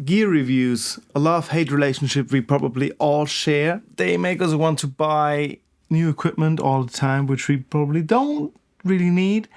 gear reviews, a love-hate relationship we probably all share. They make us want to buy new equipment all the time, which we probably don't really need.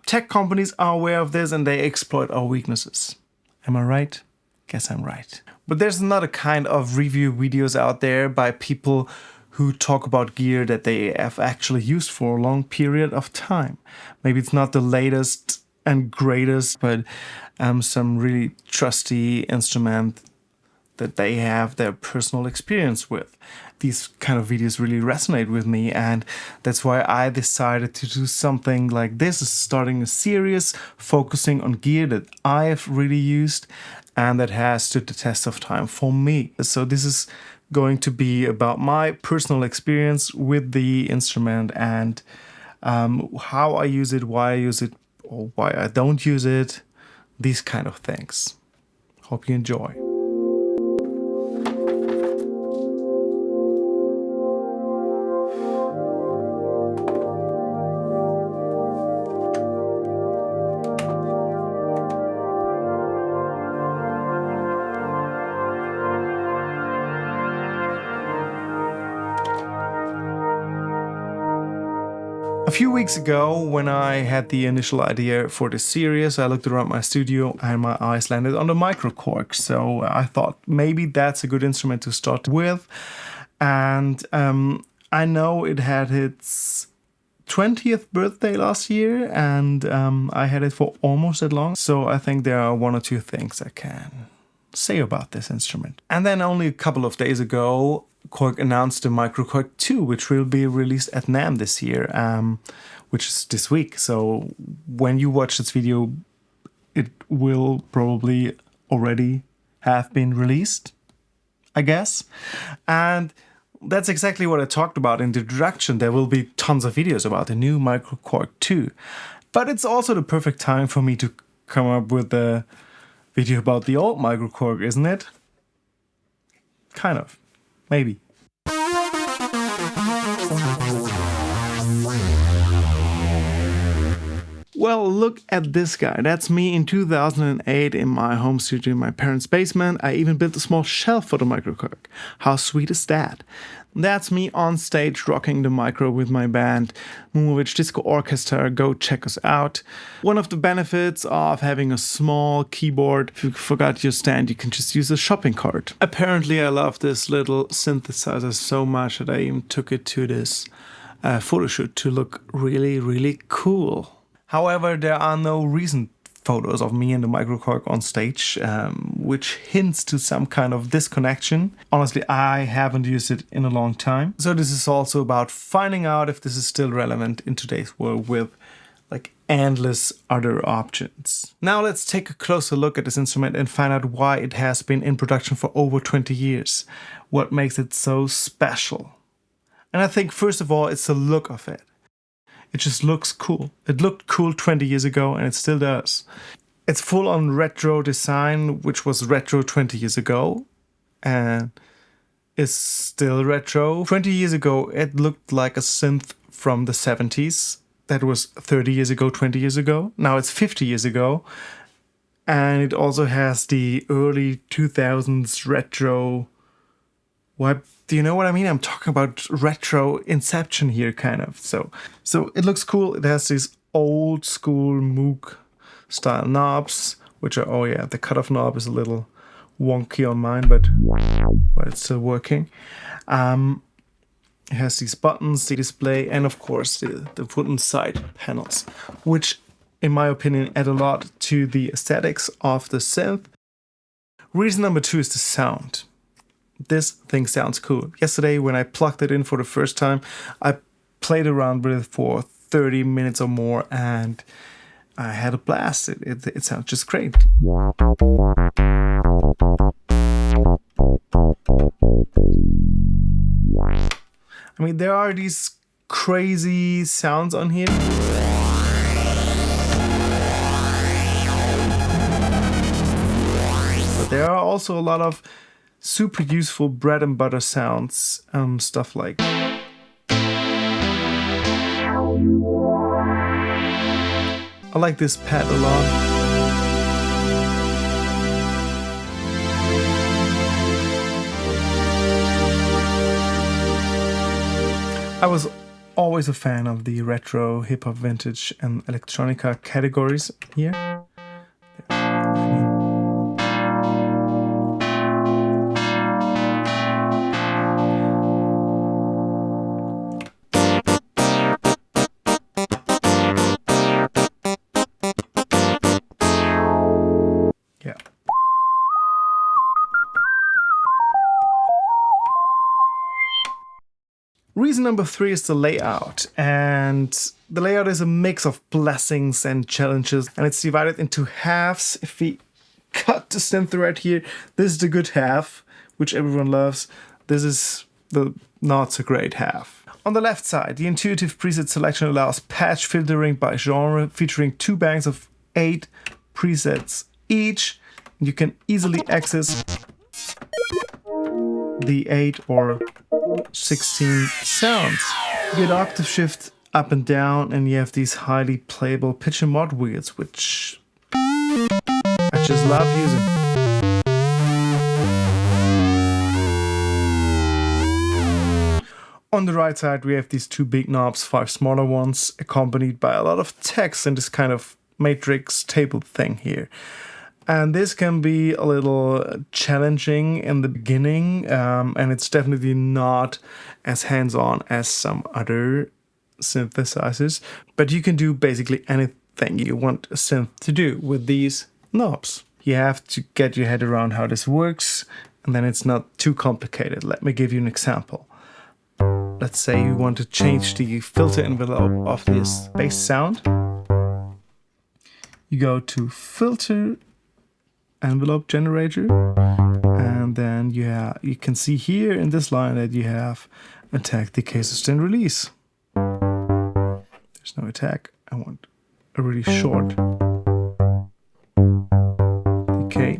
Tech companies are aware of this and they exploit our weaknesses. Am I right? Guess I'm right. But there's another kind of review videos out there by people who talk about gear that they have actually used for a long period of time. Maybe it's not the latest and greatest, but some really trusty instrument that they have their personal experience with. These kind of videos really resonate with me, and that's why I decided to do something like this, starting a series focusing on gear that I've really used and that has stood the test of time for me. So this is going to be about my personal experience with the instrument and how I use it, why I use it, or why I don't use it, these kind of things. Hope you enjoy. A few weeks ago, when I had the initial idea for this series, I looked around my studio and my eyes landed on the Microkorg. So I thought maybe that's a good instrument to start with. And I know it had its 20th birthday last year, and I had it for almost that long. So I think there are one or two things I can say about this instrument. And then only a couple of days ago, Korg announced the Microkorg 2, which will be released at NAMM this year, which is this week. So when you watch this video, it will probably already have been released, I guess. And that's exactly what I talked about in the introduction. There will be tons of videos about the new Microkorg 2. But it's also the perfect time for me to come up with a video about the old Microkorg, isn't it? Kind of. Maybe. Well, look at this guy. That's me in 2008 in my home studio in my parents' basement. I even built a small shelf for the Microkorg. How sweet is that? That's me on stage rocking the micro with my band, Mumovich Disco Orchestra. Go check us out. One of the benefits of having a small keyboard, if you forgot your stand, you can just use a shopping cart. Apparently I love this little synthesizer so much that I even took it to this photo shoot to look really, really cool. However, there are no recent photos of me and the Microkorg on stage, which hints to some kind of disconnection. Honestly, I haven't used it in a long time. So this is also about finding out if this is still relevant in today's world with like endless other options. Now let's take a closer look at this instrument and find out why it has been in production for over 20 years. What makes it so special? And I think first of all, it's the look of it. It just looks cool. It looked cool 20 years ago and it still does. It's full on retro design, which was retro 20 years ago and is still retro. 20 years ago, it looked like a synth from the 70s. That was 30 years ago, 20 years ago. Now it's 50 years ago. And it also has the early 2000s retro vibe. Do you know what I mean? I'm talking about retro inception here, kind of. So it looks cool. It has these old school Moog style knobs, which are, oh yeah, the cutoff knob is a little wonky on mine, but it's still working. It has these buttons, the display, and of course the wooden side panels, which in my opinion add a lot to the aesthetics of the synth. Reason number 2 is the sound. This thing sounds cool. Yesterday, when I plugged it in for the first time, I played around with it for 30 minutes or more, and I had a blast. It sounds just great. I mean, there are these crazy sounds on here. But there are also a lot of super useful bread and butter sounds, stuff like I like this pad a lot. I was always a fan of the retro, hip-hop, vintage and electronica categories here. Yeah. Reason number 3 is the layout, and the layout is a mix of blessings and challenges, and it's divided into halves. If we cut the synth right here, this is the good half, which everyone loves. This is the not so great half. On the left side, the intuitive preset selection allows patch filtering by genre, featuring 2 banks of 8 presets each. You can easily access the 8 or 16 sounds. You get octave shift up and down, and you have these highly playable pitch and mod wheels, which I just love using. On the right side, we have these 2 big knobs, 5 smaller ones, accompanied by a lot of text and this kind of matrix table thing here. And this can be a little challenging in the beginning, and it's definitely not as hands-on as some other synthesizers. But you can do basically anything you want a synth to do with these knobs. You have to get your head around how this works, and then it's not too complicated. Let me give you an example. Let's say you want to change the filter envelope of this bass sound. You go to Filter, Envelope Generator, and then you can see here in this line that you have attack, decay, sustain, release. There's no attack. I want a really short decay,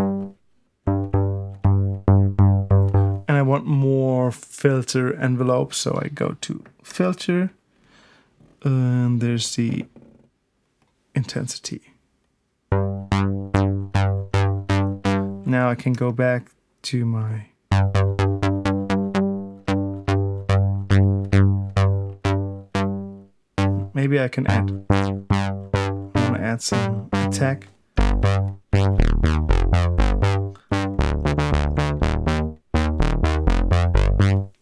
and I want more filter envelope, so I go to Filter, and there's the intensity. Now I can go back to my maybe I can add. I want to add some attack.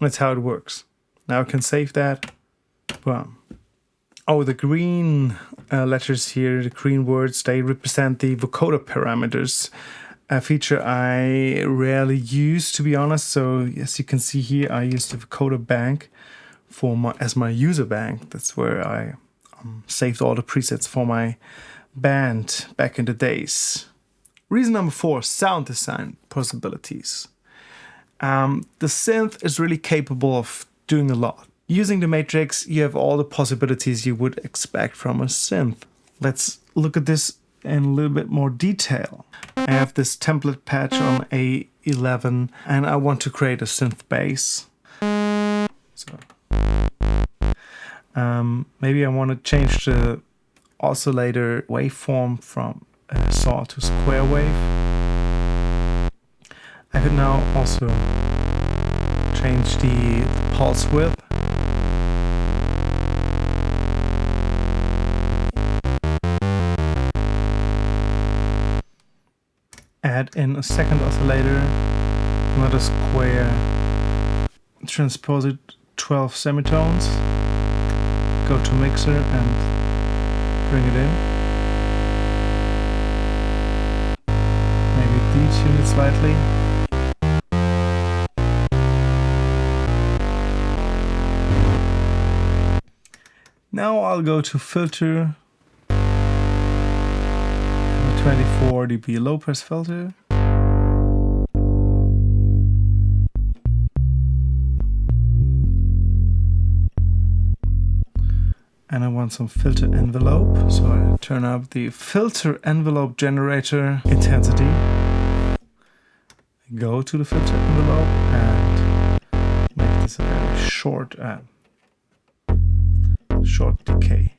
That's how it works. Now I can save that. Boom. Oh, the green letters here, the green words, they represent the vocoder parameters. A feature I rarely use, to be honest. So as you can see here, I use the vocoder bank as my user bank. That's where I saved all the presets for my band back in the days. Reason number 4, sound design possibilities. The synth is really capable of doing a lot. Using the matrix, you have all the possibilities you would expect from a synth. Let's look at this in a little bit more detail. I have this template patch on A11, and I want to create a synth bass. So maybe I want to change the oscillator waveform from saw to square wave. I could now also change the pulse width. Add in a second oscillator, another square, transpose it 12 semitones, go to mixer and bring it in. Maybe detune it slightly. Now I'll go to Filter, 24 dB low pass filter. And I want some filter envelope, so I turn up the filter envelope generator intensity. Go to the filter envelope and make this a very short decay.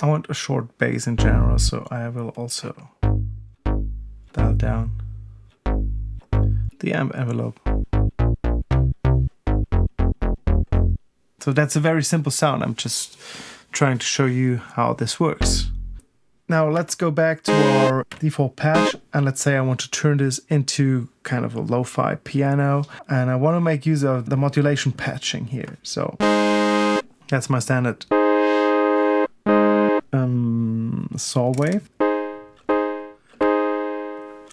I want a short bass in general, so I will also dial down the envelope. So that's a very simple sound. I'm just trying to show you how this works. Now let's go back to our default patch, and let's say I want to turn this into kind of a lo-fi piano, and I want to make use of the modulation patching here. So that's my standard saw wave.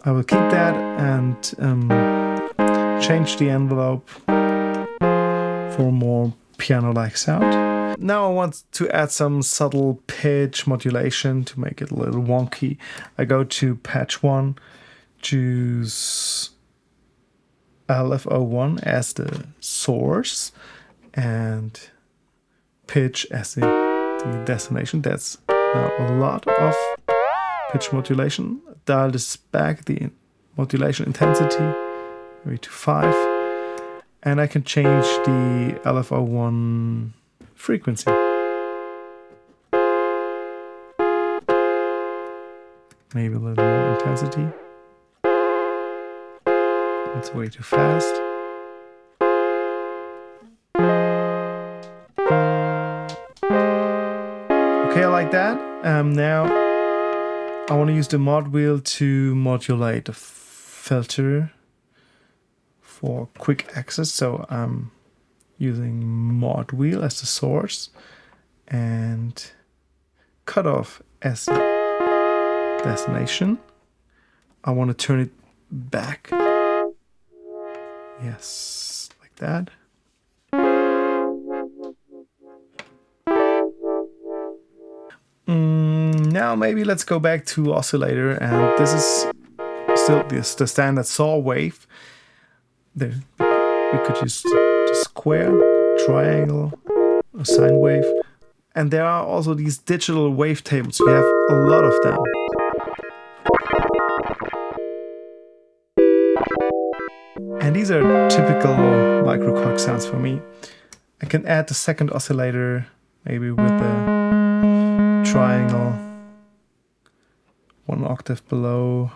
I will keep that and change the envelope for more piano-like sound. Now I want to add some subtle pitch modulation to make it a little wonky. I go to patch 1, choose LFO1 as the source and pitch as the destination. That's now a lot of pitch modulation. Dial this back, the modulation intensity, maybe to 5. And I can change the LFO1 frequency. Maybe a little more intensity. That's way too fast. Okay, I like that. Now I want to use the mod wheel to modulate the filter for quick access. So I'm using mod wheel as the source and cutoff as the destination. I want to turn it back. Yes, like that. Now maybe let's go back to oscillator, and this is still the standard saw wave. There, we could use the square, triangle, a sine wave, and there are also these digital wavetables. We have a lot of them. And these are typical Microkorg sounds for me. I can add the second oscillator, maybe with the triangle, 1 octave below,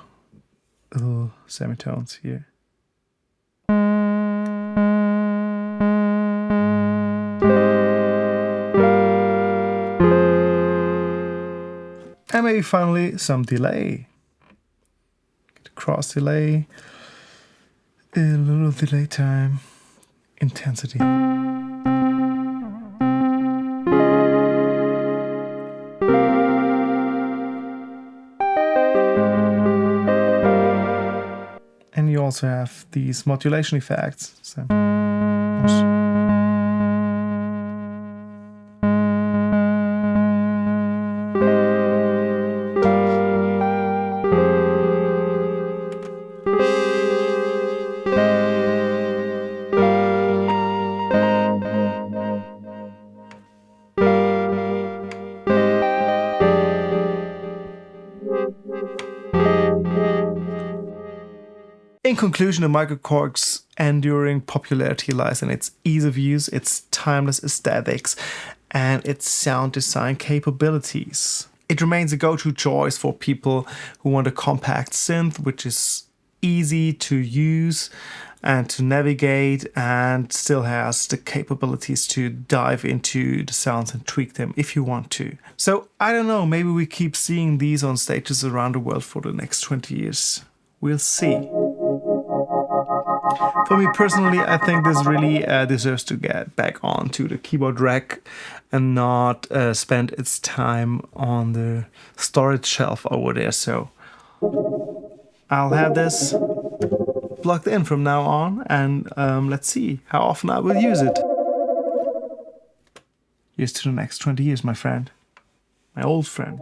little semitones here. And maybe finally some delay. Cross delay, a little delay time, intensity. And you also have these modulation effects. So, in conclusion, the Microkorg's enduring popularity lies in its ease of use, its timeless aesthetics, and its sound design capabilities. It remains a go-to choice for people who want a compact synth, which is easy to use and to navigate, and still has the capabilities to dive into the sounds and tweak them if you want to. So I don't know, maybe we keep seeing these on stages around the world for the next 20 years. We'll see. For me personally, I think this really deserves to get back onto the keyboard rack and not spend its time on the storage shelf over there. So I'll have this plugged in from now on, and let's see how often I will use it. Here's to the next 20 years, my friend. My old friend.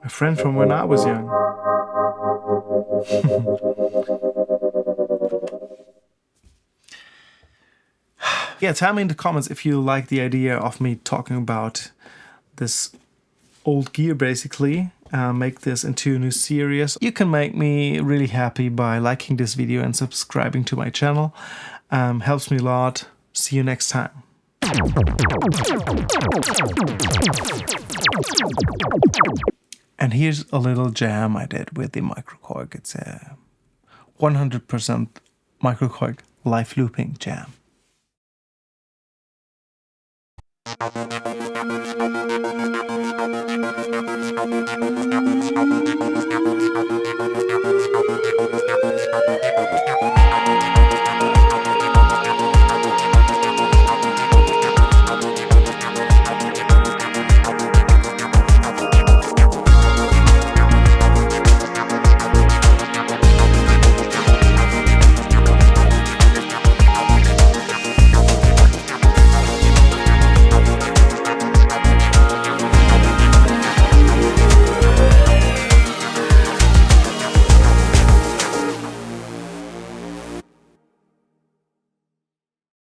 My friend from when I was young. Yeah, tell me in the comments if you like the idea of me talking about this old gear, basically. Make this into a new series. You can make me really happy by liking this video and subscribing to my channel. Helps me a lot. See you next time. And here's a little jam I did with the Microkorg. It's a 100% Microkorg live looping jam.